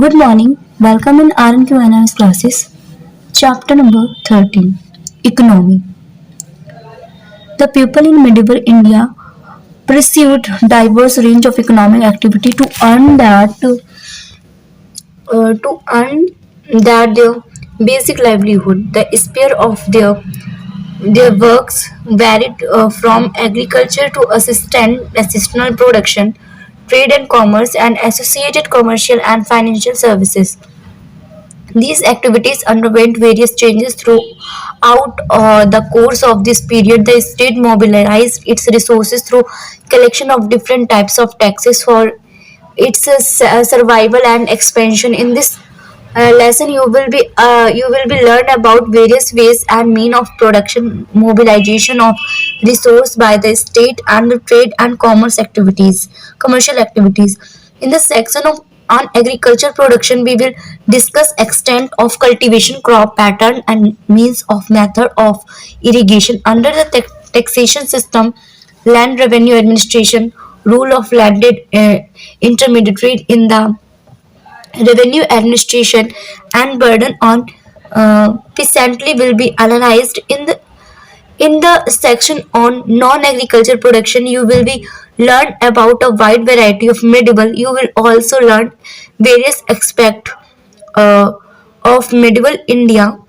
Good morning. Welcome in RNQNS classes. Chapter number 13 Economy. The people in medieval India pursued diverse range of economic activity to earn that their basic livelihood. The sphere of their works varied from agriculture to assistant production, trade and commerce, and associated commercial and financial services. These activities underwent various changes throughout the course of this period. The state mobilized its resources through collection of different types of taxes for its survival and expansion. In this lesson, you will be learn about various ways and mean of production, mobilization of resource by the state, and the trade and commercial activities. In the section of on agriculture production, we will discuss extent of cultivation, crop pattern, and means of method of irrigation under the taxation system, land revenue administration, rule of landed intermediary in the revenue administration, and burden on peasantry will be analyzed in the section on non-agriculture production. You will be learn about a wide variety of medieval. You will also learn various aspects uh, of medieval Indian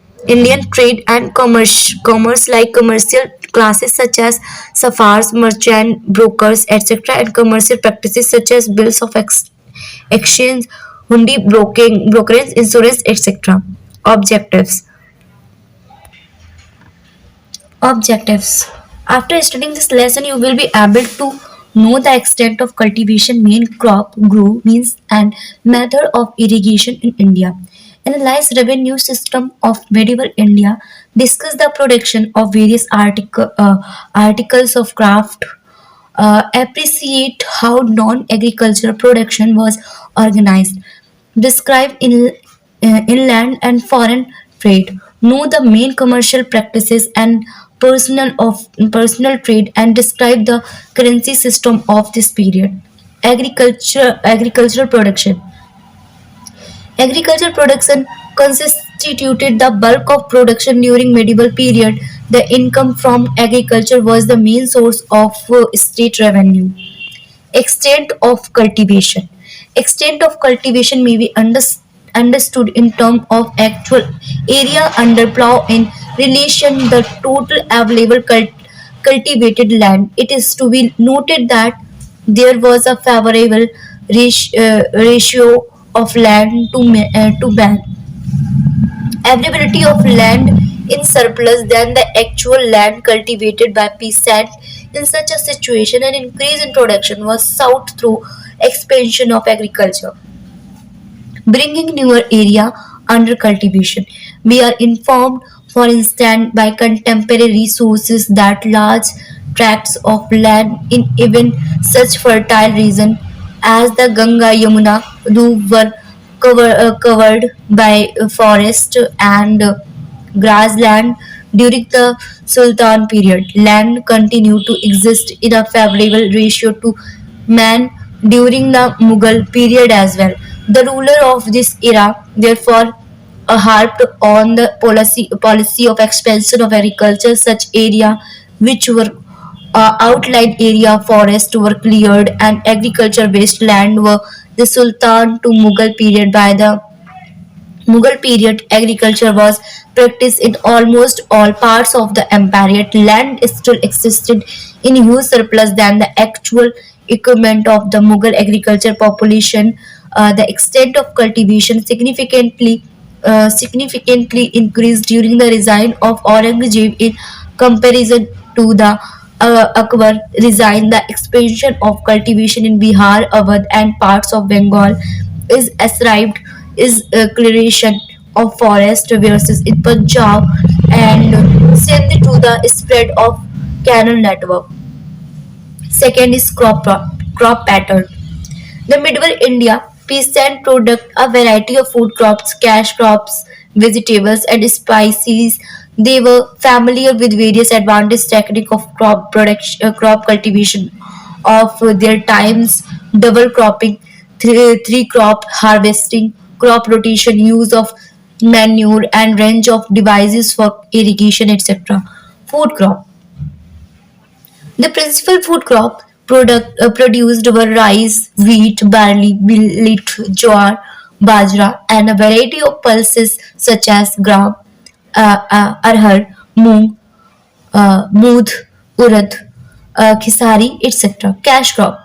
trade and commerce like commercial classes such as safars, merchant, brokers, etc., and commercial practices such as bills of exchange, hundi, brokerage, insurance, etc. Objectives. Objectives. After studying this lesson, you will be able to know the extent of cultivation, main crop, grow, means, and method of irrigation in India. Analyze revenue system of medieval India. Discuss the production of various articles of craft. Appreciate how non-agricultural production was organized. Describe inland and foreign trade. Know the main commercial practices and personal trade, and describe the currency system of this period. Agricultural production. Agricultural production constituted the bulk of production during medieval period. The income from agriculture was the main source of state revenue. Extent of cultivation. Extent of cultivation may be understood in terms of actual area under plough in relation the total available cultivated land. It is to be noted that there was a favorable ratio of land to availability of land in surplus than the actual land cultivated by peasant. In such a situation, an increase in production was sought through expansion of agriculture, bringing newer area under cultivation. We are informed, for instance, by contemporary sources that large tracts of land in even such fertile region as the Ganga Yamuna were covered by forest and grassland during the Sultan period. Land continued to exist in a favorable ratio to man during the Mughal period as well. The ruler of this era, therefore, harped on the policy of expansion of agriculture. Such area which were outlying area forests were cleared and agriculture based land were the Sultan to Mughal period. By the Mughal period, agriculture was practiced in almost all parts of the empire, yet land still existed in huge surplus than the actual equipment of the Mughal agriculture population. The extent of cultivation significantly increased during the reign of Aurangzeb in comparison to the Akbar reign. The expansion of cultivation in Bihar, Awadh, and parts of Bengal is ascribed is clearation of forest versus in Punjab and Sindh to the spread of canal network. Second is crop pattern. The medieval India peasant product a variety of food crops, cash crops, vegetables, and spices. They were familiar with various advanced technique of crop cultivation of their times, double cropping, three crop harvesting, crop rotation, use of manure, and range of devices for irrigation, etc. Food crop. The principal food crop produced were rice, wheat, barley, millet, jowar, bajra, and a variety of pulses such as gram, arhar, moong, mood, urad, khisari, etc. Cash crop.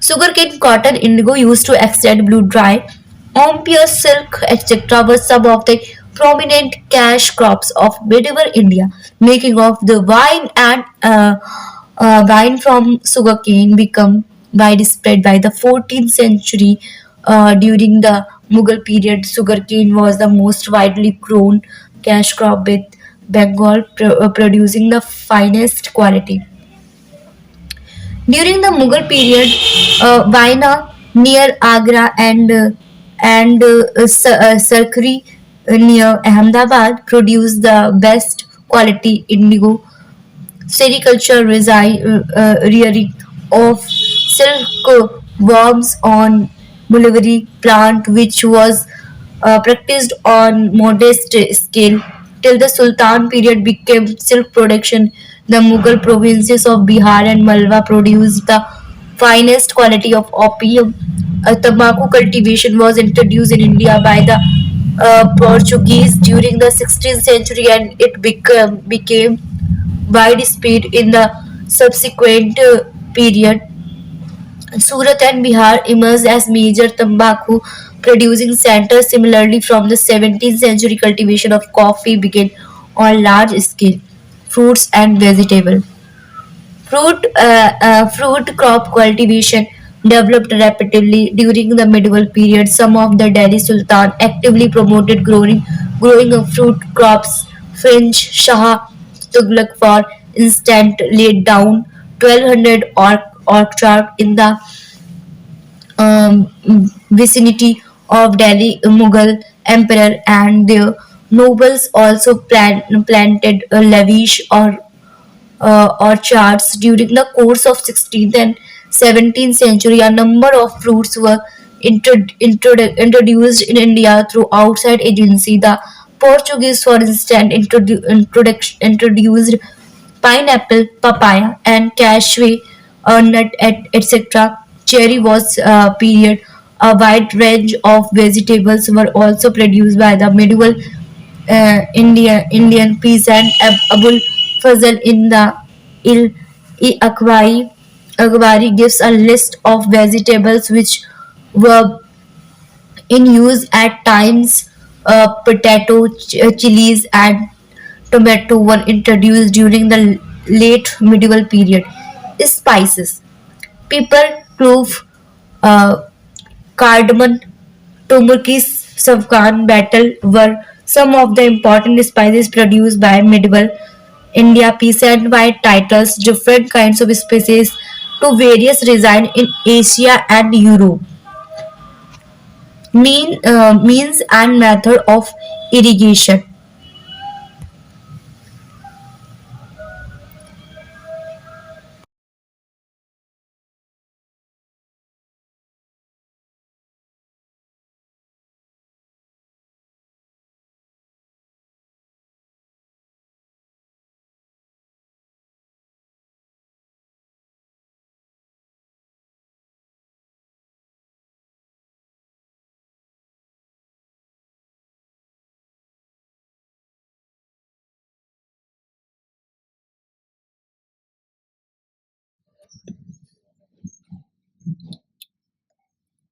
Sugarcane, cotton, indigo used to extract blue dye, opium, silk, etc. were some of the prominent cash crops of medieval India. Making of the wine and wine from sugarcane become widespread by the 14th century. During the Mughal period, sugarcane was the most widely grown cash crop, with Bengal producing the finest quality. During the Mughal period, Vaina near Agra and Sarkari near Ahmedabad produced the best quality indigo. Sericulture rearing of silk worms on mulberry plant, which was practiced on modest scale till the Sultan period became silk production. The Mughal provinces of Bihar and Malwa produced the finest quality of opium. Tobacco cultivation was introduced in India by the Portuguese during the 16th century, and it became widespread in the subsequent period. Surat and Bihar emerged as major tobacco producing centers. Similarly, from the 17th century, cultivation of coffee began on large scale. Fruits and vegetables. Fruit crop cultivation developed rapidly during the medieval period. Some of the Delhi Sultan actively promoted growing of fruit crops. French Shah Tughlaq, for instance, laid down 1200 orchards in the um, vicinity of Delhi. Mughal emperor and their nobles also planted a lavish orchards during the course of 16th and 17th century. A number of fruits were introduced in India through outside agency. The Portuguese, for instance, introduced pineapple, papaya, and cashew, nut, etc. Cherry was period. A wide range of vegetables were also produced by the medieval Indian peasant Abul Fazl in the Il Akhbari gives a list of vegetables which were in use at times. Potato, chilies, and tomato were introduced during the late medieval period. Spices: pepper, clove, uh, cardamom, turmeric, saffron, betel were some of the important spices produced by medieval India. Peasant by titles different kinds of spices to various regions in Asia and Europe. Means and method of irrigation.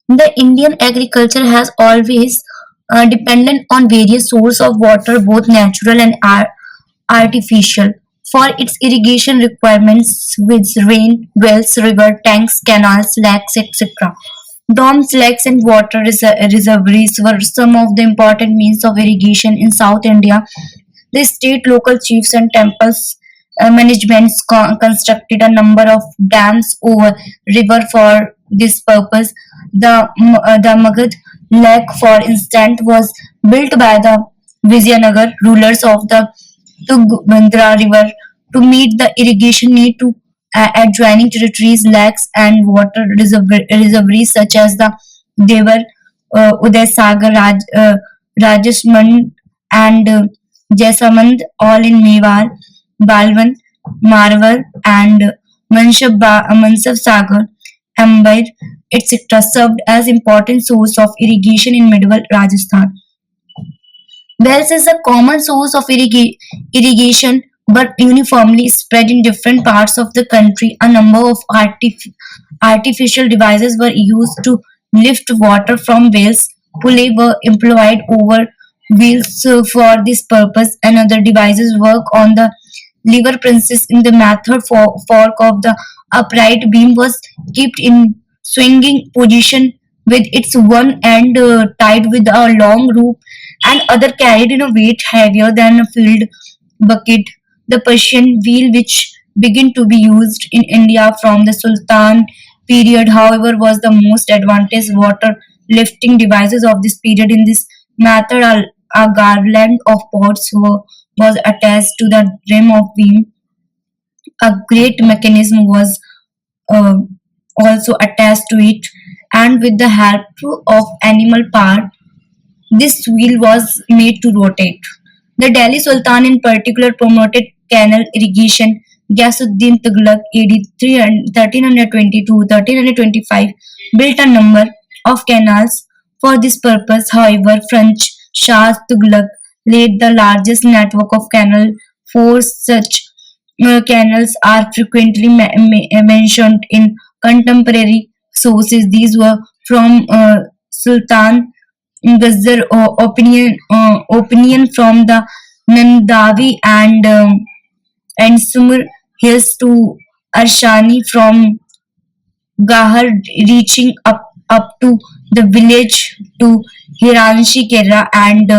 The Indian agriculture has always dependent on various sources of water, both natural and artificial, for its irrigation requirements with rain, wells, river, tanks, canals, lakes, etc. Dams, lakes, and water reservoirs were some of the important means of irrigation in South India. The state, local chiefs, and temples managements constructed a number of dams over river for this purpose. The Magad Lake, for instance, was built by the Vijayanagar rulers of the Tungabhadra River to meet the irrigation need to adjoining territories. Lakes and water reservoirs such as the Devar Uday Sagar, Rajasmand, and Jaisamand, all in Mewar, Balwan, Marwar, and Mansab Sagar, Amber, etc., served as important source of irrigation in medieval Rajasthan. Wells is a common source of irrigation but uniformly spread in different parts of the country. A number of artificial devices were used to lift water from wells. Pulleys were employed over wheels for this purpose, and other devices work on the lever princess in the method for fork of the upright beam was kept in swinging position with its one end tied with a long rope and other carried in a weight heavier than a filled bucket. The Persian wheel, which began to be used in India from the Sultan period, however, was the most advanced water lifting devices of this period. In this method, a garland of pots was attached to the rim of beam. A great mechanism was uh, also attached to it, and with the help of animal power, this wheel was made to rotate. The Delhi Sultan in particular promoted canal irrigation. Ghiyasuddin Tughlaq AD 1322-1325 built a number of canals for this purpose. However, French Shah Tughlaq laid the largest network of canal. Four such canals are frequently mentioned in contemporary sources. These were from Sultan Ghazar opinion from the Nandavi and Sumur hills to Arshani from Gahar reaching up to the village to Hiranshi Kera and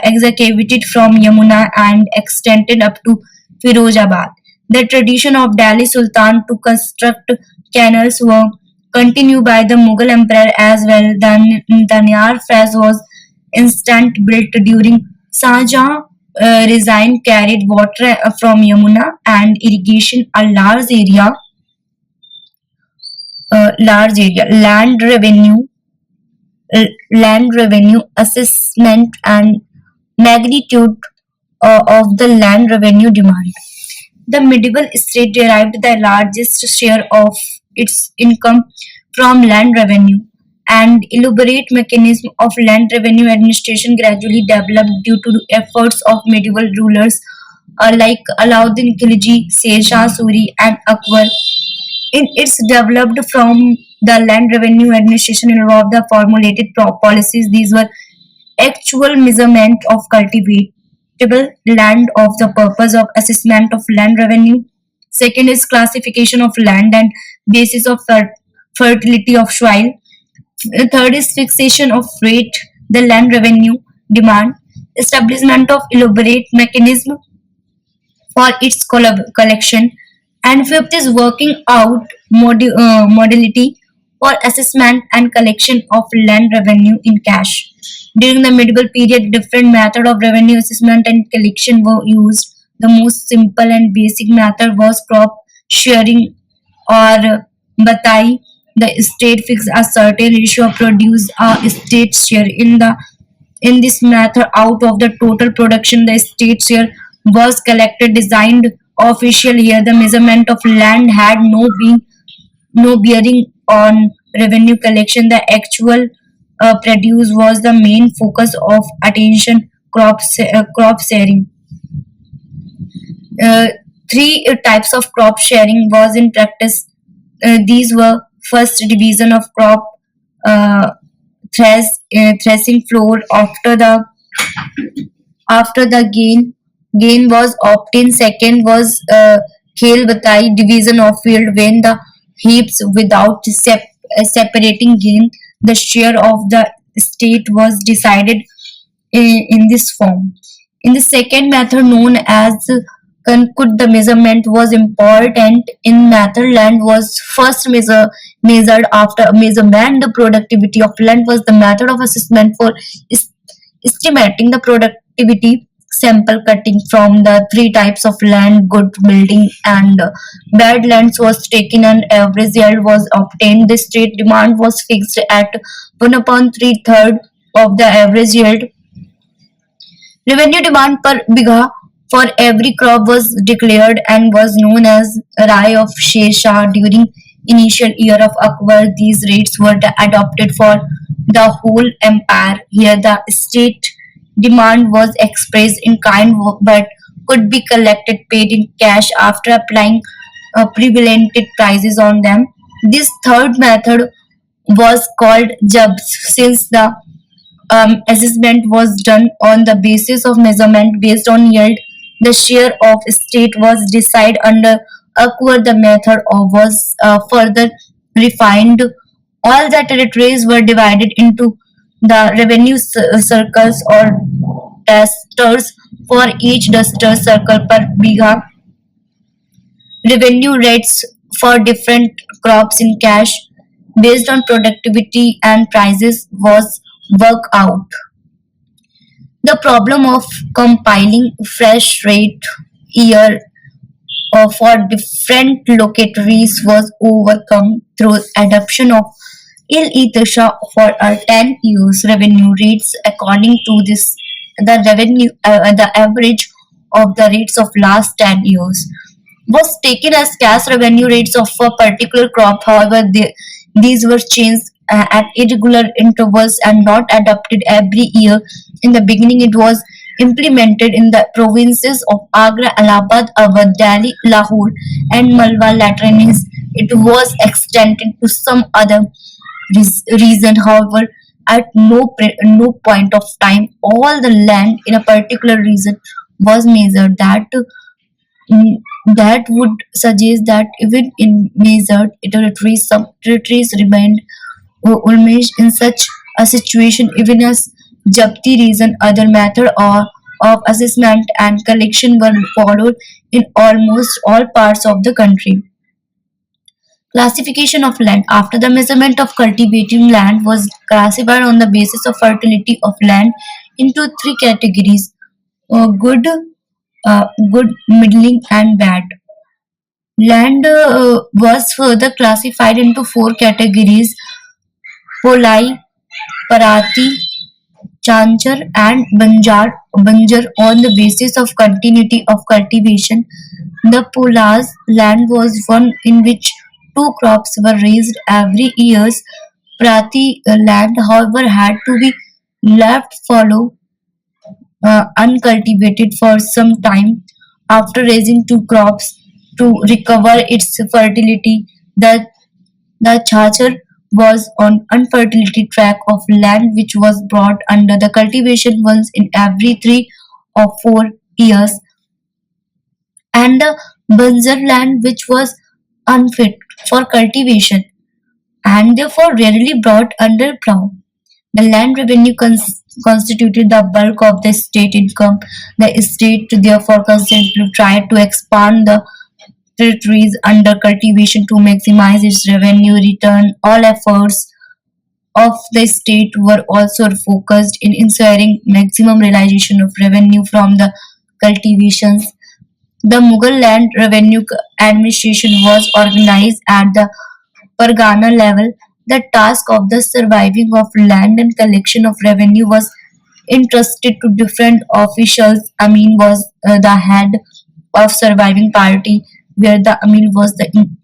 excavated from Yamuna and extended up to Firozabad. The tradition of Delhi Sultan to construct canals were continued by the Mughal Emperor as well. The Nayar Fez was instant built during Shahjahan. Resign carried water from Yamuna and irrigation a large area. Land revenue assessment and magnitude of the land revenue demand. The medieval state derived the largest share of its income from land revenue. And elaborate mechanism of land revenue administration gradually developed due to the efforts of medieval rulers like Alauddin Khilji, Sher Shah Suri, and Akbar. In its developed from the land revenue administration involved the formulated policies. These were actual measurement of cultivatable land of the purpose of assessment of land revenue. Second is classification of land and basis of fertility of soil. Third is fixation of rate, the land revenue demand, establishment of elaborate mechanism for its collection, and fifth is working out modality for assessment and collection of land revenue in cash. During the medieval period, different method of revenue assessment and collection were used. The most simple and basic method was crop sharing or batai. The state fixed a certain ratio of produce a state share in this method out of the total production. The state share was collected designed official year. The measurement of land had no bearing on revenue collection. The actual produce was the main focus of attention. Crop sharing. uh, Three types of crop sharing was in practice. These were first division of crop, uh, threshing floor after the gain was obtained. Second was khel batai, division of field when the heaps without separating gain. The share of the state was decided in this form. In the second method known as Concord, the measurement was important. In method, land was first measured after measurement. The productivity of land was the method of assessment for estimating the productivity. sample cutting from the three types of land, good building and bad lands was taken and average yield was obtained. The state demand was fixed at 1 upon 3 third of the average yield. Revenue demand per bigha for every crop was declared and was known as Rai of Sher Shah during initial year of Akbar. These rates were adopted for the whole empire. Here the state demand was expressed in kind but could be collected paid in cash after applying prevalent prices on them. This third method was called jabs since the assessment was done on the basis of measurement based on yield. The share of state was decided under Akbar. The method was further refined. All the territories were divided into the revenue circles or dusters for each duster circle per bigha. Revenue rates for different crops in cash based on productivity and prices was worked out. The problem of compiling fresh rate year for different locatories was overcome through adoption of Il-Itisha for a 10 years revenue rates according to this the average of the rates of last 10 years was taken as cash revenue rates of a particular crop. However, these were changed at irregular intervals and not adopted every year. In the beginning, it was implemented in the provinces of Agra, Allahabad, Awadh, Delhi, Lahore, and Malwa. Later in it was extended to some other region. However, at no point of time, all the land in a particular region was measured. Mm, that would suggest that even in measured territories, some territories remained almost in such a situation, even as Japti reason, other method or of assessment and collection were followed in almost all parts of the country. Classification of land after the measurement of cultivating land was classified on the basis of fertility of land into three categories: good, good, middling, and bad. Land was further classified into four categories: Polai, Parati, Chanchar, and Banjar on the basis of continuity of cultivation. The Pola's land was one in which two crops were raised every year. Prati land, however, had to be left fallow uncultivated for some time after raising two crops to recover its fertility. The charger was on unfertility tract of land which was brought under the cultivation once in every 3 or 4 years, and the Banjar land which was unfit for cultivation and therefore rarely brought under plough. The land revenue constituted the bulk of the state income. The state therefore constantly tried to expand the territories under cultivation to maximize its revenue return. All efforts of the state were also focused in ensuring maximum realization of revenue from the cultivations. The Mughal land revenue administration was organized at the Pargana level. The task of the surviving of land and collection of revenue was entrusted to different officials. Amin was the head of surviving party, where the Amin was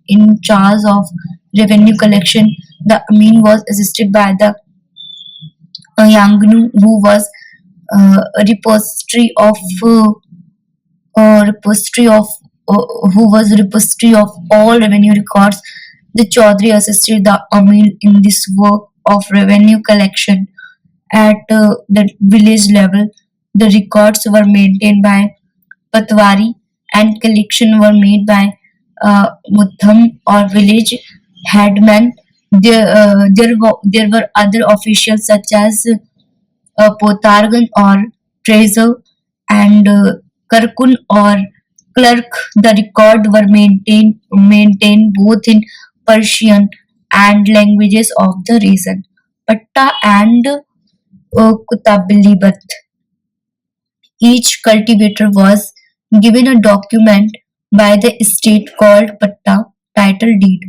in charge of revenue collection. The Amin was assisted by the Yangnu, who was a repository of who was repository of all revenue records. The Chaudhry assisted the Amil in this work of revenue collection at the village level. The records were maintained by Patwari and collection were made by Mutham or village headman. There were other officials such as Potargan or treasurer and Karkun or clerk. The record were maintained both in Persian and languages of the region, Patta and Kutabilibat. Each cultivator was given a document by the state called Patta title deed,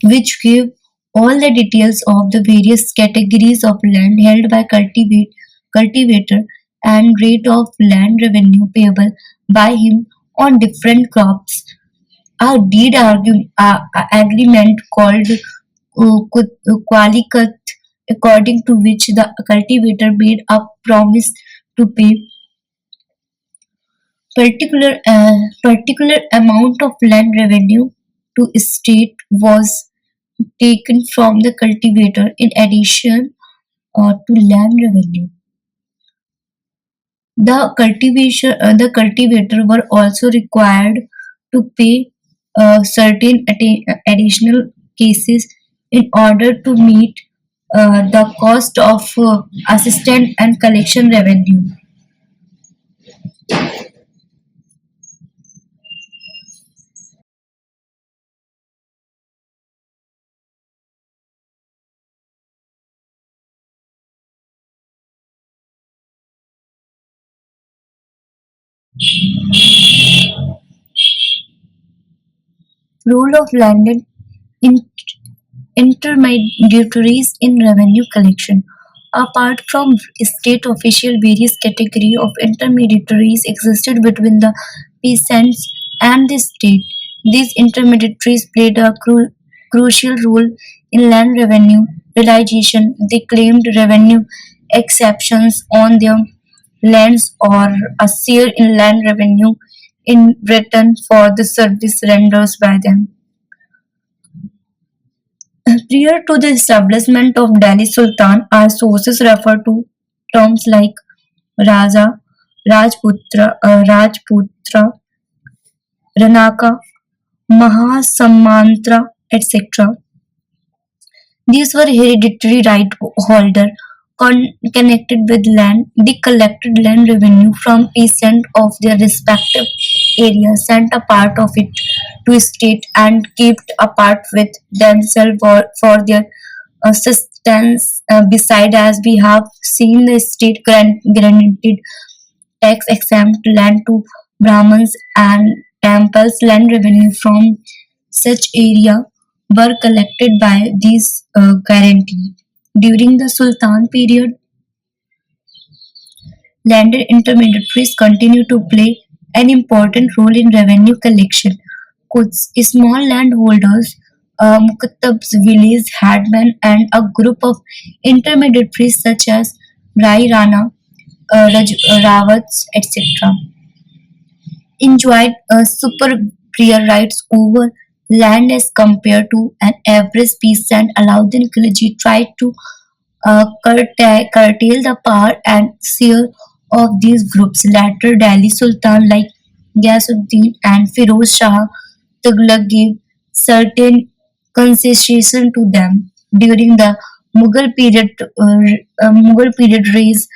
which gave all the details of the various categories of land held by cultivator and rate of land revenue payable by him on different crops. A agreement called Qualicut, according to which the cultivator made a promise to pay particular amount of land revenue to state was taken from the cultivator in addition to land revenue. The cultivator were also required to pay certain additional cases in order to meet the cost of assistant and collection revenue. Role of landed in- intermediaries in revenue collection. Apart from state official, various category of intermediaries existed between the peasants and the state. These intermediaries played a crucial role in land revenue realization. They claimed revenue exceptions on their lands or a share in land revenue in return for the service rendered by them. Prior to the establishment of Delhi Sultan, our sources refer to terms like Raja, Rajputra, Ranaka, Mahasamantra, etc. These were hereditary right holder connected with land. They collected land revenue from peasants of their respective areas, sent a part of it to state, and kept a part with themselves for their sustenance. Beside, as we have seen, the state granted tax exempt land to Brahmins and temples. Land revenue from such area were collected by these guarantee. During the Sultan period, landed intermediaries continue to play an important role in revenue collection. Small landholders, muktabs, village headmen, and a group of intermediaries such as Rai Rana, Rawats, etc., enjoyed superior rights over land as compared to an average peasant. Alauddin Khilji tried to curtail the power and share of these groups. Later Delhi Sultan like Ghiyasuddin and Firoz Shah Tughlaq gave certain concession to them. During the Mughal period raised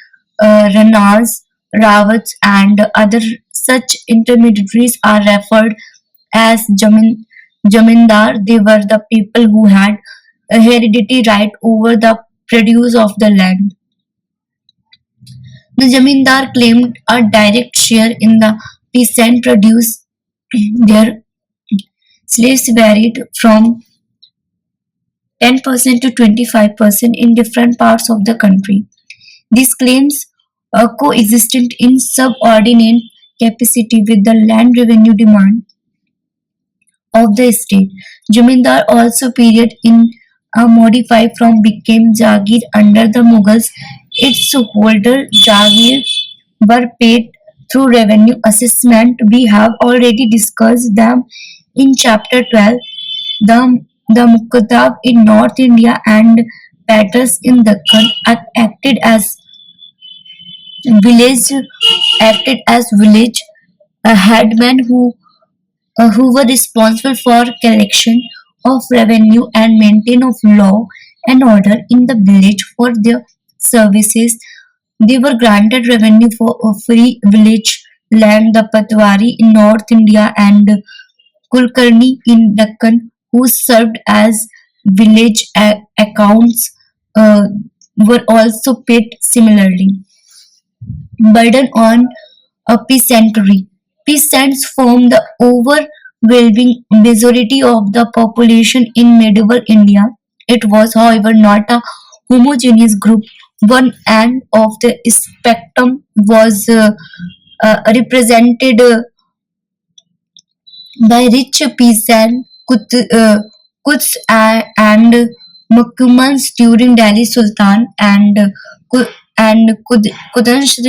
Ranas, Rawats and other such intermediaries are referred as Jamindar. They were the people who had a hereditary right over the produce of the land. The Jamindar claimed a direct share in the peasant produce. Their slaves varied from 10% to 25% in different parts of the country. These claims coexisted in subordinate capacity with the land revenue demand of the state. Jamindar also period in modified from became Jagir under the Mughals. Its holder Jagir were paid through revenue assessment. We have already discussed them in chapter 12. The Muqaddam in North India and Patras in Deccan village acted as village headmen who were responsible for collection of revenue and maintain of law and order in the village. For their services they were granted revenue for a free village land. The Patwari in North India and Kulkarni in Deccan, who served as village accounts, were also paid similarly. Burden on A peasantry. Peasants form the overwhelming majority of the population in medieval India. It was, however, not a homogeneous group. One end of the spectrum was represented by rich peasant Quds and Mukamans during Delhi Sultan and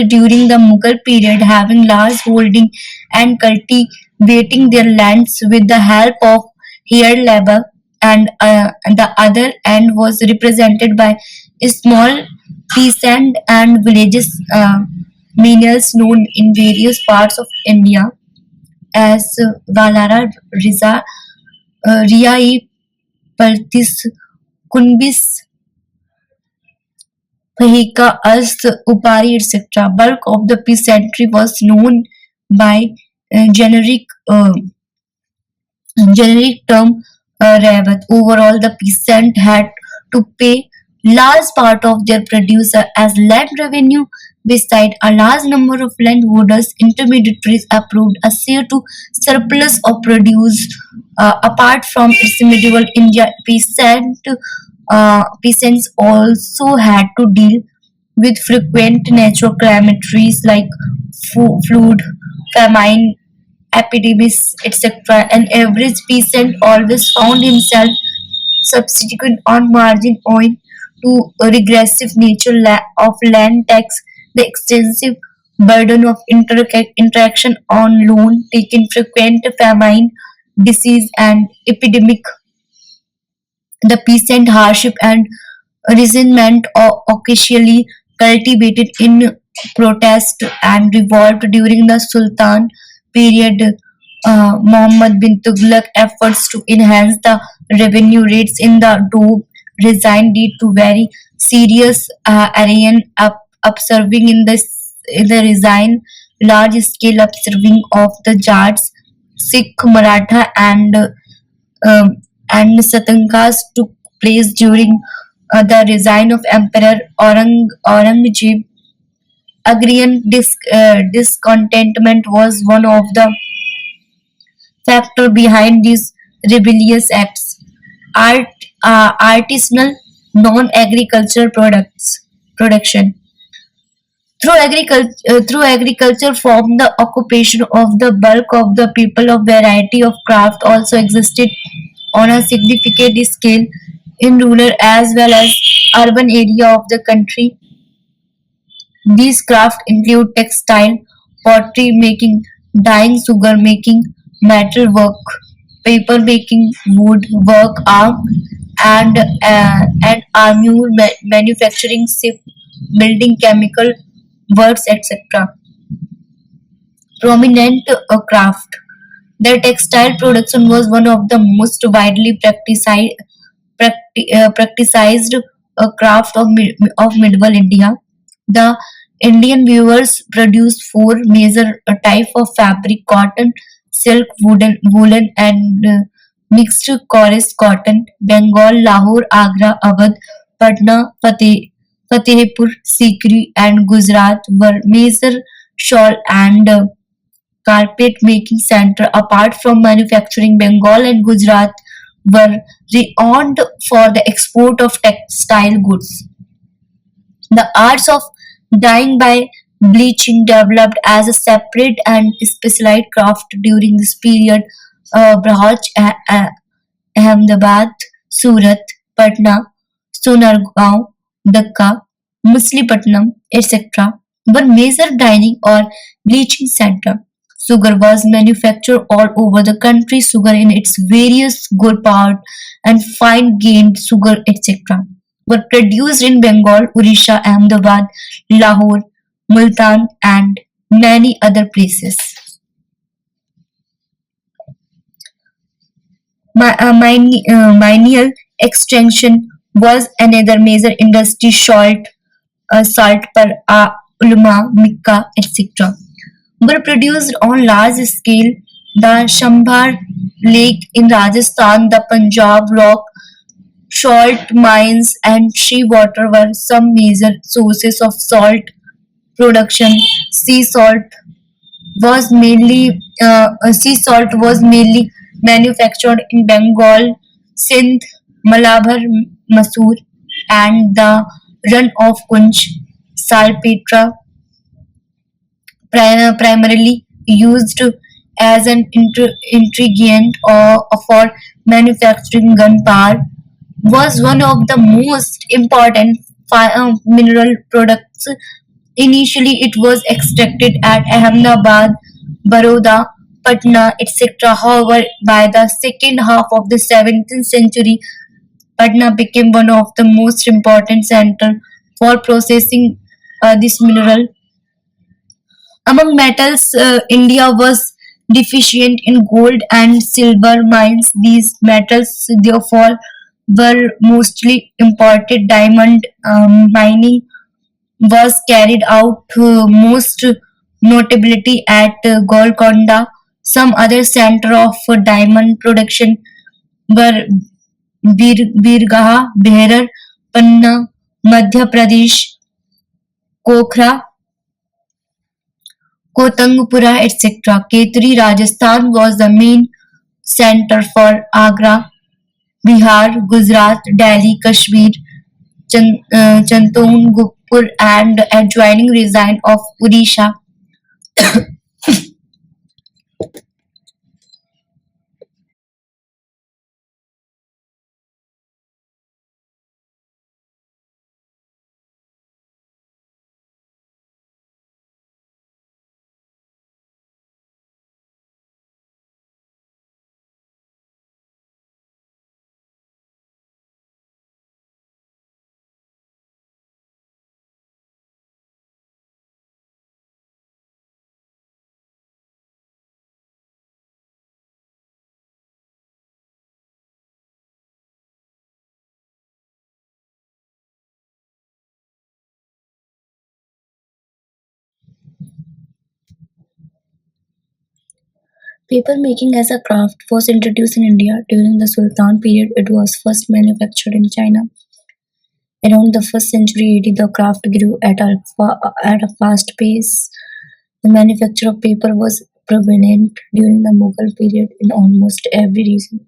during the Mughal period, having large holding and cultivating their lands with the help of hired labor, and the other end was represented by small peasant and villages menials known in various parts of India as Valara Riza, Riai Paltis, Kunbis, Pahika, Ast, Upari, etc. Bulk of the peasantry was known by generic term Ravat. Overall, the peasant had to pay large part of their producer as land revenue. Beside a large number of landholders, intermediaries approved a share to surplus of produce. Apart from its medieval India, peasants also had to deal with frequent natural calamities like flood, famine, epidemics, etc. An average peasant always found himself subsequent on margin owing to a regressive nature of land tax, the extensive burden of interaction on loan taken, frequent famine, disease, and epidemic, the peasant hardship and resentment occasionally cultivated in protest and revolt during the Sultan period. Muhammad bin Tughlaq efforts to enhance the revenue rates in the Doab resign lead to very serious Aryan upsurging in the resign, large scale upsurging of the Jats, Sikh, Maratha, um, and Satankas took place during the reign of Emperor Aurangzeb. Agrarian discontentment was one of the factors behind these rebellious acts. Art, artisanal, non-agricultural products production through agriculture formed the occupation of the bulk of the people. Of variety of craft also existed on a significant scale in rural as well as urban area of the country. These crafts include textile, pottery making, dyeing, sugar making, metal work, paper making, wood work, and armure manufacturing, ship building, chemical works, etc. Prominent craft. The textile production was one of the most widely practiced craft of medieval India. The Indian weavers produced four major types of fabric: cotton, silk, woolen, and mixed chorus cotton. Bengal, Lahore, Agra, Awadh, Patna, Fatehpur Sikri, and Gujarat were major shawl and carpet making center. Apart from manufacturing, Bengal and Gujarat were renowned for the export of textile goods. The arts of dyeing by bleaching developed as a separate and specialized craft during this period. Bhaj, Ahmedabad, Surat, Patna, Sonargaon, Dhaka, Machilipatnam, etc. were major dyeing or bleaching center. Sugar was manufactured all over the country. Sugar in its various good part and fine grained sugar, etc. were produced in Bengal, Odisha, Ahmedabad, Lahore, Multan, and many other places. Mineral extraction was another major industry. Salt per ulma, mica, etc. were produced on large scale. The Shambhar Lake in Rajasthan, the Punjab rock salt mines, and sea water were some major sources of salt production. Sea salt was mainly sea salt was mainly manufactured in Bengal, Sindh, Malabar, Mysore, and the run of Kunj, salpeter, primarily used as an ingredient or for manufacturing gunpowder, was one of the most important mineral products. Initially, it was extracted at Ahmedabad, Baroda, Patna, etc. However, by the second half of the 17th century, Patna became one of the most important centers for processing this mineral. Among metals, India was deficient in gold and silver mines. These metals, therefore, were mostly imported. Diamond mining was carried out most notability at Golconda. Some other center of diamond production were Birgaha, Bherar, Panna, Madhya Pradesh, Kokhra, Kotangpura, etc. Ketri, Rajasthan was the main center for Agra, Bihar, Gujarat, Delhi, Kashmir, Chantongpur, and adjoining region of Odisha. Paper making as a craft was introduced in India during the Sultan period. It was first manufactured in China. Around the first century AD, the craft grew at a fast pace. The manufacture of paper was prevalent during the Mughal period in almost every region.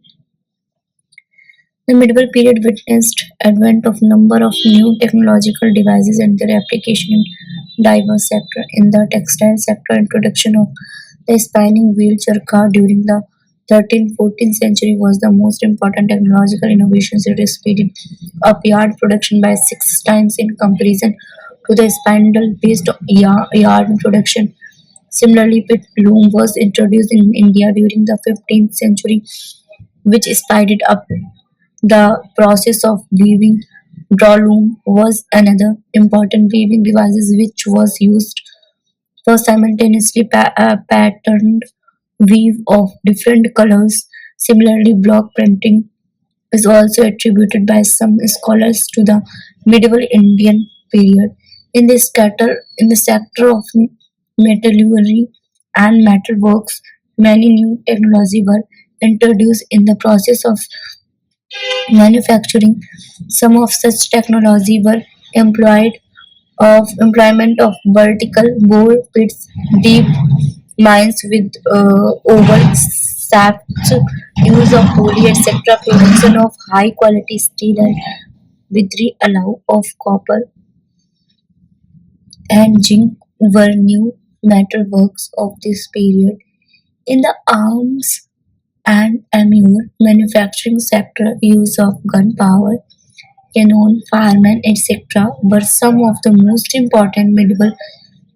The medieval period witnessed advent of number of new technological devices and their application in diverse sectors. In the textile sector, introduction of the spinning wheel charkha during the 13th-14th century was the most important technological innovation. It speeded up yard production by 6 times in comparison to the spindle-based yard production. Similarly, pit loom was introduced in India during the 15th century, which speeded up the process of weaving. Draw loom was another important weaving device which was used for simultaneously patterned weave of different colors. Similarly, block printing is also attributed by some scholars to the medieval Indian period. In the sector of metallurgy and metalworks, many new technology were introduced in the process of manufacturing. Some of such technology were employed of employment of vertical bore pits, deep mines with oval shafts, use of pulley, etc. Production of high quality steel and with the allow of copper and zinc were new metalworks of this period. In the arms and ammunition manufacturing sector, use of gunpowder, cannon, firemen, etc. were some of the most important medieval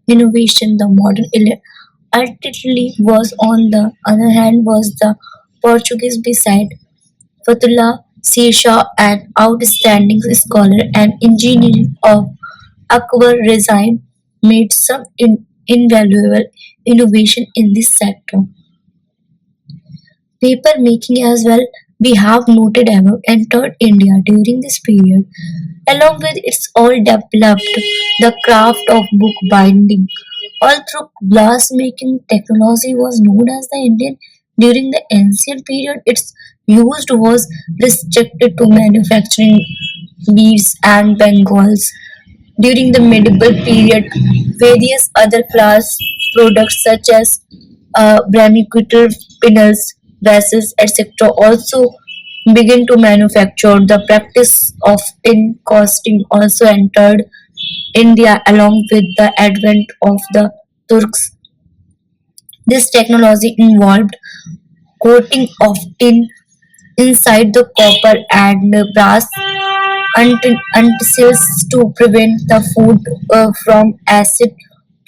innovation. The modern artillery was, on the other hand, was the Portuguese beside Fatullah Sisha, an outstanding scholar and engineer of Akbar regime, made some invaluable innovation in this sector. Paper making as well, we have noted above, entered India during this period. Along with its all developed the craft of book binding. Although glass making technology was known as the Indian during the ancient period, its use was restricted to manufacturing beads and bangles. During the medieval period, various other class products such as bramicular pinels, vessels, etc. also began to manufacture. The practice of tin casting also entered India along with the advent of the Turks. This technology involved coating of tin inside the copper and brass utensils to prevent the food from acid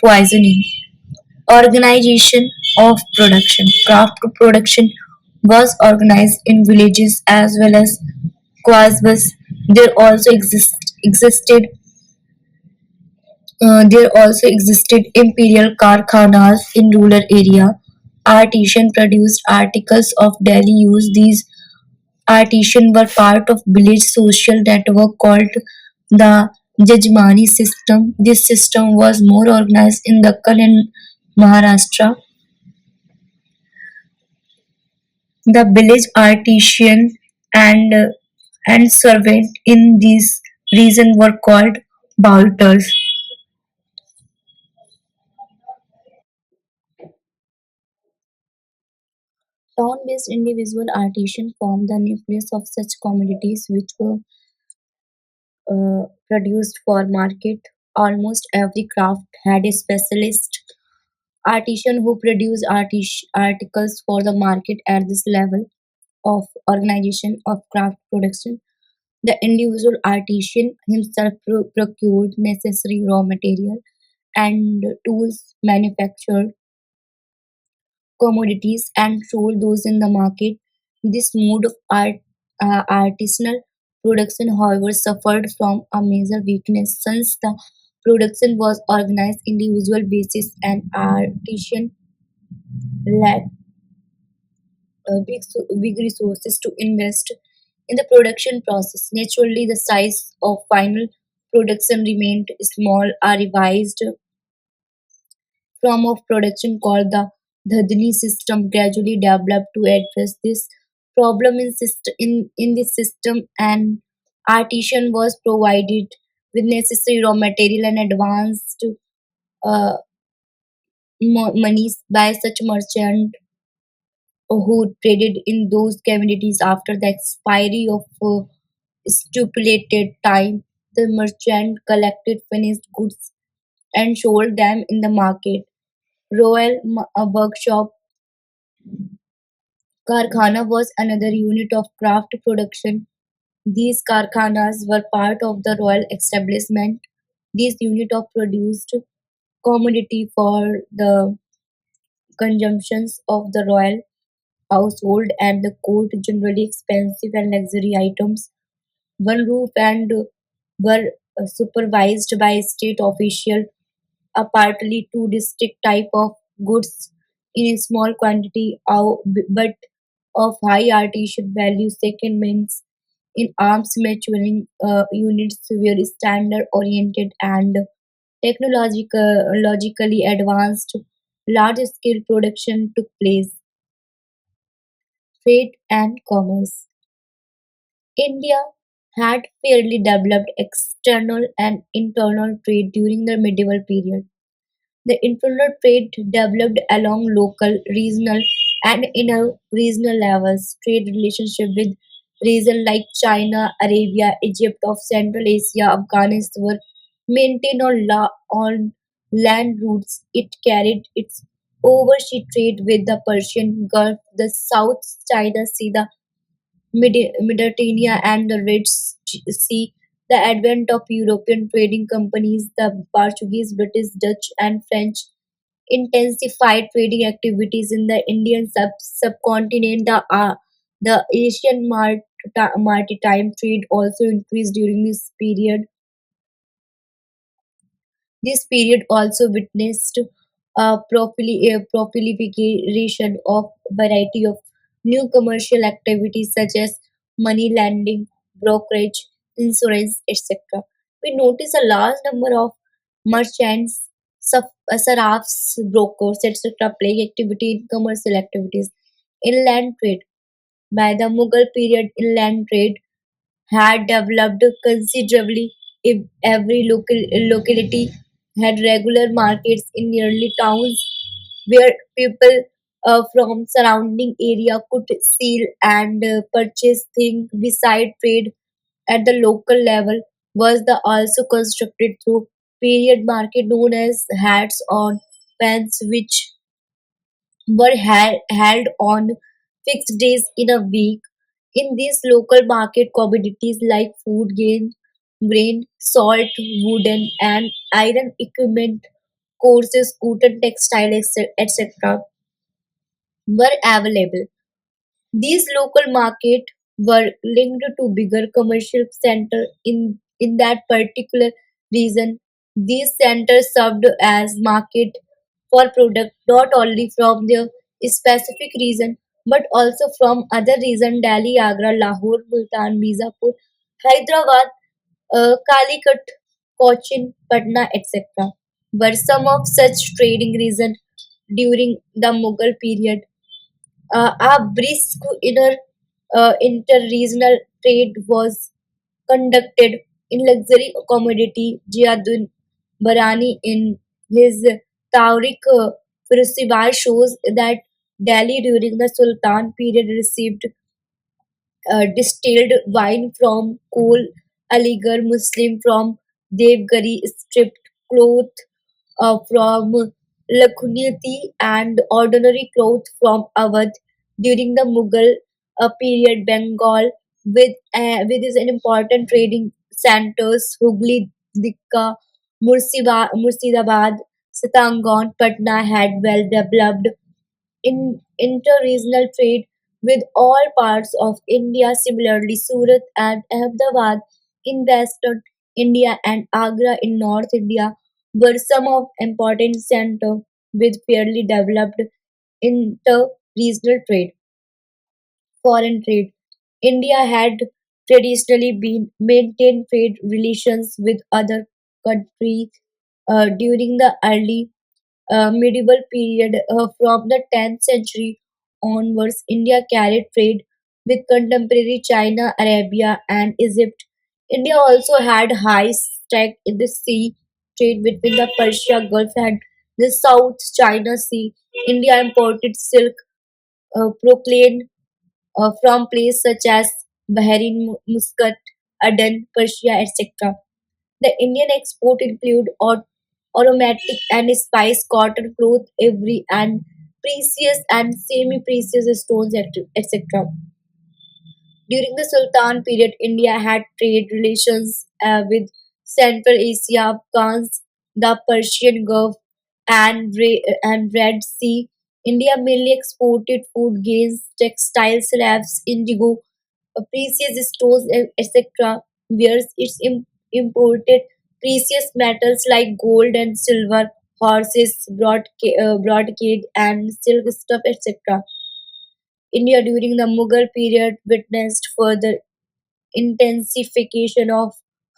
poisoning. Organization of production. Craft production was organized in villages as well as quasbas. There also existed imperial karkhanas in rural area. Artisan produced articles of daily use. These artisans were part of village social network called the Jajmani system. This system was more organized in Dakkan and Maharashtra. The village artisan and and servant in this region were called Bauters. Town-based individual artisans formed the nucleus of such commodities which were produced for market. Almost every craft had a specialist artisan who produced articles for the market. At this level of organization of craft production, the individual artisan himself procured necessary raw material and tools, manufactured commodities, and sold those in the market. This mode of artisanal production, however, suffered from a major weakness since the production was organized individual basis and artisan lacked big resources to invest in the production process. Naturally, the size of final production remained small. A revised form of production called the Dhadni system gradually developed to address this problem in this system. An artisan was provided with necessary raw material and advanced uh, monies by such merchant who traded in those communities after the expiry of stipulated time. The merchant collected finished goods and sold them in the market. Royal Workshop Karkhana was another unit of craft production. These karkhanas were part of the royal establishment. These unit of produced commodity for the consumptions of the royal household and the court, generally expensive and luxury items. One roof and were supervised by state official, a partly two distinct type of goods in a small quantity but of high artisan value. Second means in arms maturing units were standard oriented and technologically advanced. Large scale production took place. Trade and commerce. India had fairly developed external and internal trade during the medieval period. The internal trade developed along local, regional, and inter-regional levels. Trade relationship with regions like China, Arabia, Egypt of Central Asia, Afghanistan were maintained on land routes. It carried its overseas trade with the Persian Gulf, the South China Sea, the Mediterranean, and the Red Sea. The advent of European trading companies, the Portuguese, British, Dutch, and French intensified trading activities in the Indian subcontinent. The Asian maritime trade also increased during this period. This period also witnessed a proliferation of variety of new commercial activities such as money lending, brokerage, insurance, etc. We notice a large number of merchants, sarafs, brokers, etc. playing activity in commercial activities. Inland trade. By the Mughal period, inland trade had developed considerably. If every locality had regular markets in nearly towns, where people from surrounding area could sell and purchase things beside trade at the local level was the also constructed through period market known as hats on pens which were held on fixed days in a week. In these local market commodities like food, grain, salt, wooden and iron equipment, courses, cotton, textile, etc. were available. These local markets were linked to bigger commercial centers in that particular region. These centers served as market for product not only from their specific region but also from other regions Delhi, Agra, Lahore, Multan, Bizapur, Hyderabad, Calicut, Cochin, Patna, etc. were some of such trading regions during the Mughal period. A brisk inter-regional trade was conducted in luxury commodity. Ziauddin Barani in his Tariq Firuzibad shows that Delhi during the Sultan period received distilled wine from Kol, Aligarh Muslim from Devgari, stripped cloth from Lakhuniyati and ordinary cloth from Awadh during the Mughal period. Bengal, with its important trading centers, Hooghly, Dikka, Murshidabad, Chittagong, Patna had well developed in inter-regional trade with all parts of India. Similarly, Surat and Ahmedabad in western India and Agra in North India were some of important centers with fairly developed inter-regional trade. Foreign trade. India had traditionally been maintained trade relations with other countries during the early medieval period. From the 10th century onwards, India carried trade with contemporary China, Arabia, and Egypt. India also had high stake in the sea trade between the Persia Gulf and the South China Sea. India imported silk, proclaimed from places such as Bahrain, Muscat, Aden, Persia, etc. The Indian export include aromatic and spice, cotton, cloth, ivory, and precious and semi-precious stones, etc. During the Sultan period, India had trade relations with Central Asia, Afghans, the Persian Gulf, and Red Sea. India mainly exported food grains, textiles, slabs, indigo, precious stones, etc. Whereas imported precious metals like gold and silver, horses, broadcloth, and silk stuff, etc. India during the Mughal period witnessed further intensification of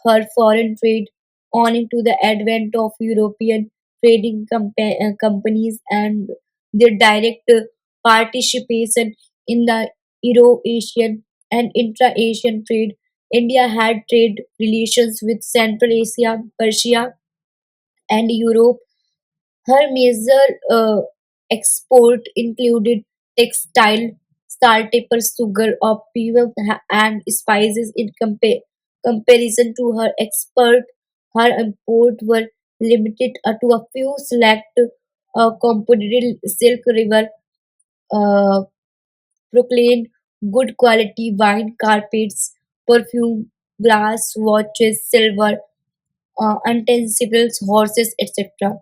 her foreign trade owing to the advent of European trading companies and their direct participation in the Euro-Asian and intra-Asian trade. India had trade relations with Central Asia, Persia, and Europe. Her major export included textile, salt, pepper, sugar, opium, and spices. In comparison to her import were limited to a few select commodity. Silk River uh, proclaimed good quality wine, carpets, perfume, glass, watches, silver, utensils, horses, etc.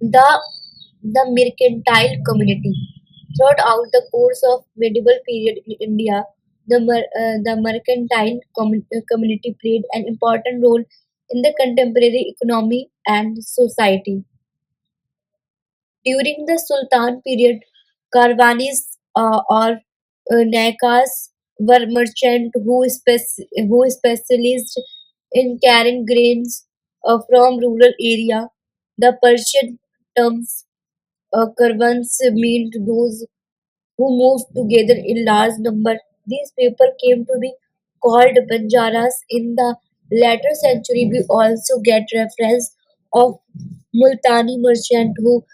The the mercantile community. Throughout the course of medieval period in India, the mercantile community played an important role in the contemporary economy and society. During the Sultan period, Karwanis or Nakas were merchants who specialized in carrying grains from rural area. The Persian terms caravans meant those who moved together in large number. These people came to be called Banjaras in the later century. We also get reference of Multani merchant who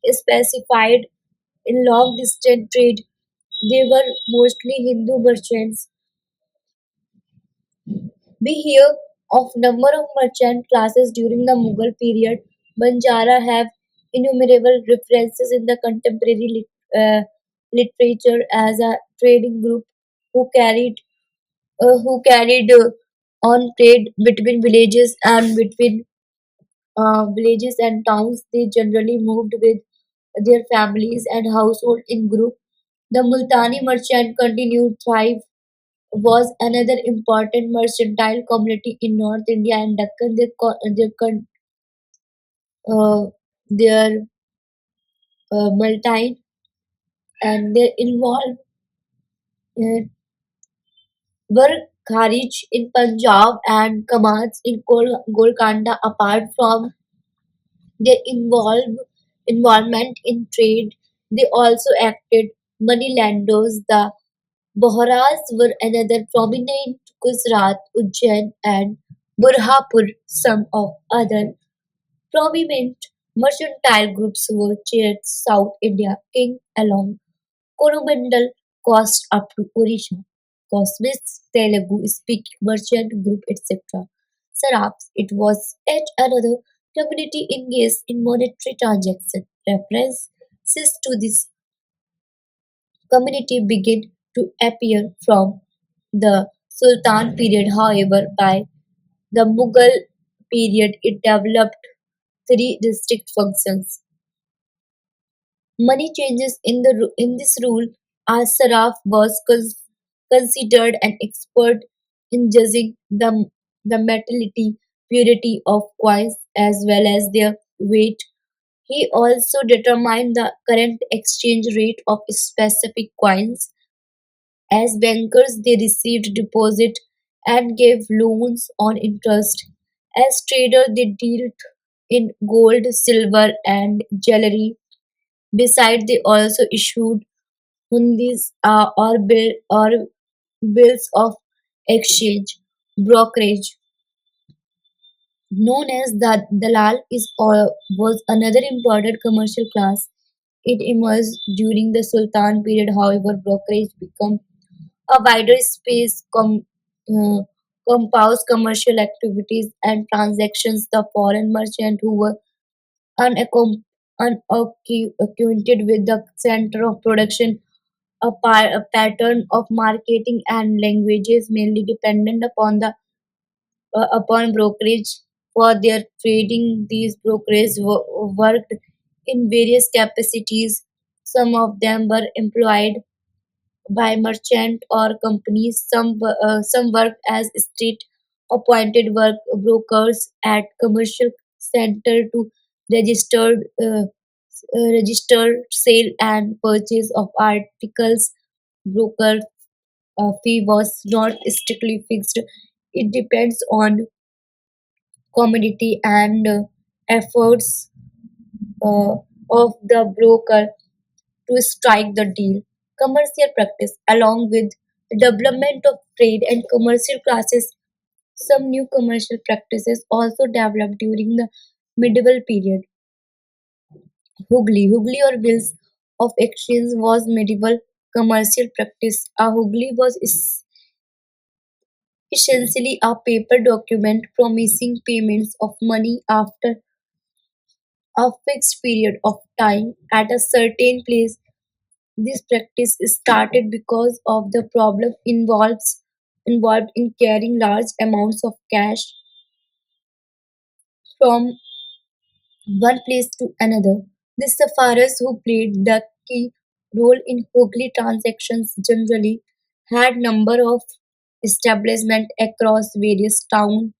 specified in long distance trade. They were mostly Hindu merchants. We hear of number of merchant classes during the Mughal period. Banjara have innumerable references in the contemporary literature as a trading group who carried on trade between villages and towns. They generally moved with their families and household in group. The Multani merchant continued thrive was another important mercantile community in North India and Deccan. Uh, their multi and they involved uh, were Kharij in Punjab and Kamaz in Golconda. Apart from their involvement in trade, they also acted moneylenders. The Bohras were another prominent Gujarat, Ujjain and Burhapur. Some of other prominent mercantile groups were chaired South India King along Coromandel coast up to Orissa, Cosmist, Telugu speaking merchant group, etc. Sarafs, it was yet another community engaged in monetary transactions. References to this community begin to appear from the Sultan period. However, by the Mughal period, it developed three distinct functions. Money changes in this rule, as Saraf was considered an expert in judging the metallicity, purity of coins as well as their weight. He also determined the current exchange rate of specific coins. As bankers, they received deposit and gave loans on interest. As traders, they dealt in gold, silver, and jewelry. Besides, they also issued hundis or bills of exchange. Brokerage, known as the dalal, was another important commercial class. It emerged during the Sultan period. However, brokerage became a wider space uh, compounds commercial activities and transactions. The foreign merchant who were unacquainted with the center of production, a pattern of marketing and languages mainly dependent upon brokerage for their trading. These brokerages worked in various capacities. Some of them were employed by merchant or companies. Some work as state appointed work brokers at commercial center to registered register sale and purchase of articles. Broker fee was not strictly fixed. It depends on commodity and efforts uh, of the broker to strike the deal. Commercial practice, along with the development of trade and commercial classes, some new commercial practices also developed during the medieval period. Hugli or bills of exchange was medieval commercial practice. A hugli was essentially a paper document promising payments of money after a fixed period of time at a certain place. This practice started because of the problem involved in carrying large amounts of cash from one place to another. The Safaras, who played the key role in Hooghly transactions, generally had number of establishments across various towns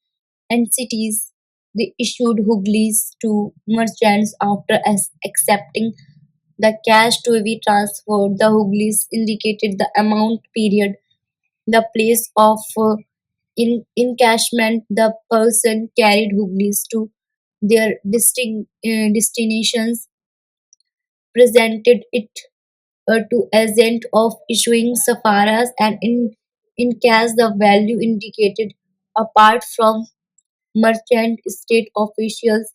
and cities. They issued Hooghlies to merchants after accepting the cash to be transferred. The Hooghlies indicated the amount, period, the place of encashment. The person carried Hooghlies to their destinations, presented it to agent of issuing safaras, and in cash the value indicated. Apart from merchant, state officials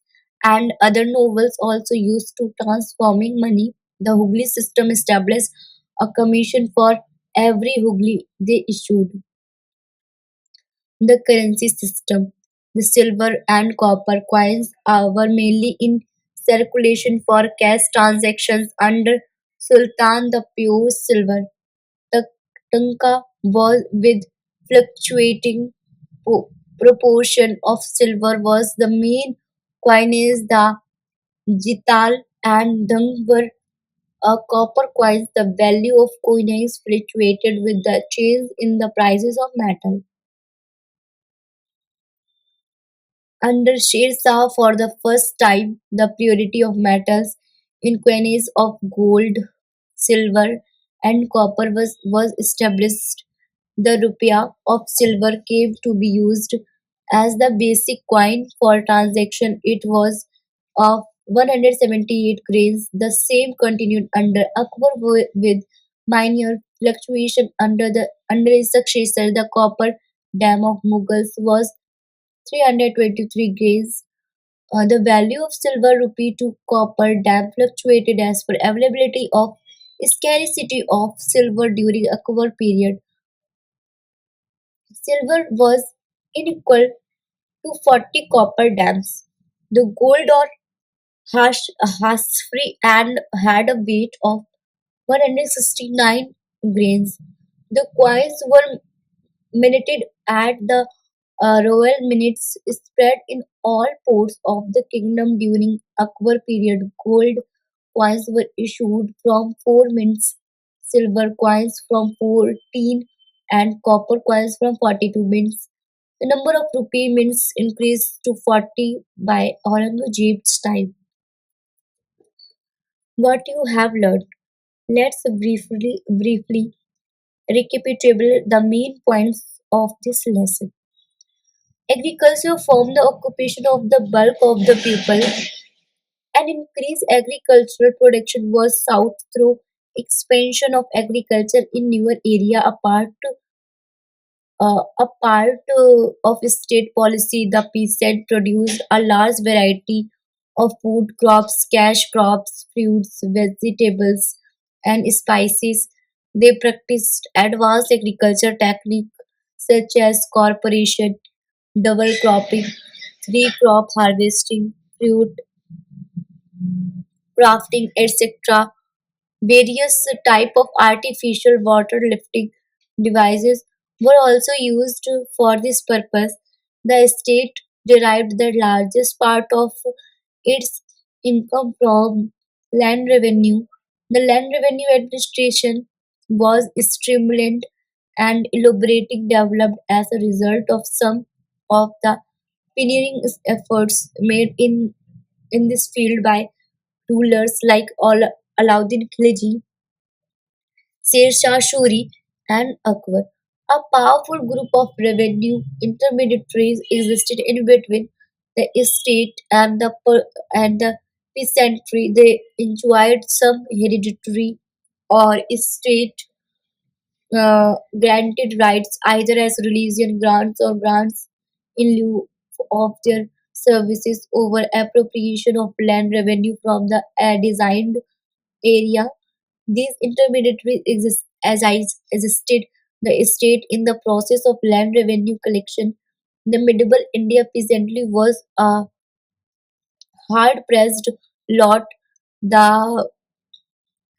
and other novels also used to transforming money. The Hooghly system established a commission for every Hooghly they issued. The currency system. The silver and copper coins were mainly in circulation for cash transactions under Sultan the Pure Silver. The tanka was with fluctuating proportion of silver was the main coinage. The jital and dung were copper coins. The value of coinage fluctuated with the change in the prices of metal. Under Sher Shah, for the first time, the purity of metals in coinage of gold, silver, and copper was established. The rupiah of silver came to be used as the basic coin for transaction. It was of 178 grains. The same continued under Akbar with minor fluctuation under his successor. The copper dam of Mughals was 323 grains. The value of silver rupee to copper dam fluctuated as per availability of scarcity of silver during Akbar period. Silver was equal to 40 copper dams. The gold or Hasfri and had a weight of 169 grains. The coins were minuted at the royal minutes spread in all ports of the kingdom during Akbar period. Gold coins were issued from 4 mints, silver coins from 14, and copper coins from 42 mints. The number of rupee mints increased to 40 by Aurangzeb's time. What you have learned. Let's briefly recapitulate the main points of this lesson. Agriculture formed the occupation of the bulk of the people, and increased agricultural production was sought through expansion of agriculture in newer area. A part of state policy, the peasant produced a large variety of food crops, cash crops, fruits, vegetables, and spices. They practiced advanced agriculture techniques such as corporation, double cropping, three crop harvesting, fruit crafting, etc. Various type of artificial water lifting devices were also used for this purpose. The state derived the largest part of its income from land revenue. The land revenue administration was streamlined and elaborating developed as a result of some of the pioneering efforts made in this field by rulers like Alauddin Khilji, Sher Shah Suri, and Akbar. A powerful group of revenue intermediaries existed in between the estate and the peasantry. They enjoyed some hereditary or state granted rights either as religion grants or grants in lieu of their services over appropriation of land revenue from the designed area. These intermediaries exist as I existed the estate in the process of land revenue collection. The medieval India peasantry was a hard pressed lot. The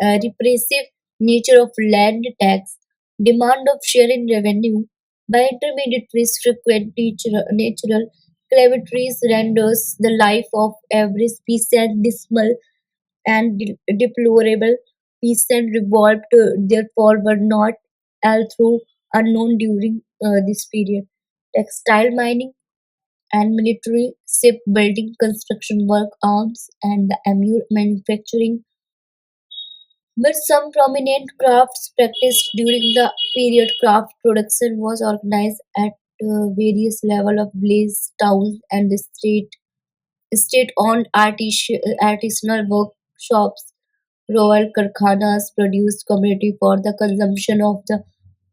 repressive nature of land tax, demand of share in revenue by intermediaries, frequent natural calamities renders the life of every peasant dismal and deplorable. Peasant revolt, therefore, were not all through unknown during this period. Textile mining and military shipbuilding, construction work, arms, and the amur manufacturing but some prominent crafts practiced during the period. Craft production was organized at various level of village, towns, and the state-owned artisanal workshops. Royal karkhanas produced commodity for the consumption of the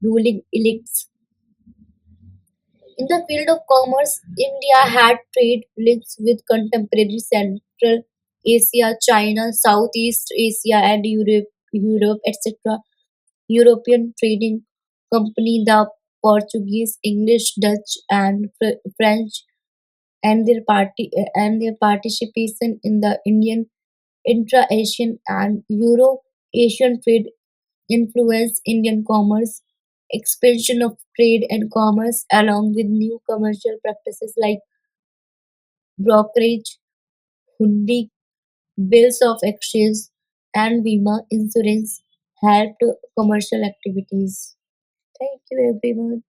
ruling elites. In the field of commerce, India had trade links with contemporary Central Asia, China, Southeast Asia, and Europe, etc. European trading company, the Portuguese, English, Dutch, and French, and their participation in the Indian intra-Asian and Euro-Asian trade influenced Indian commerce. Expansion of trade and commerce, along with new commercial practices like brokerage, hundi, bills of exchange, and Bima insurance, helped commercial activities. Thank you, everyone.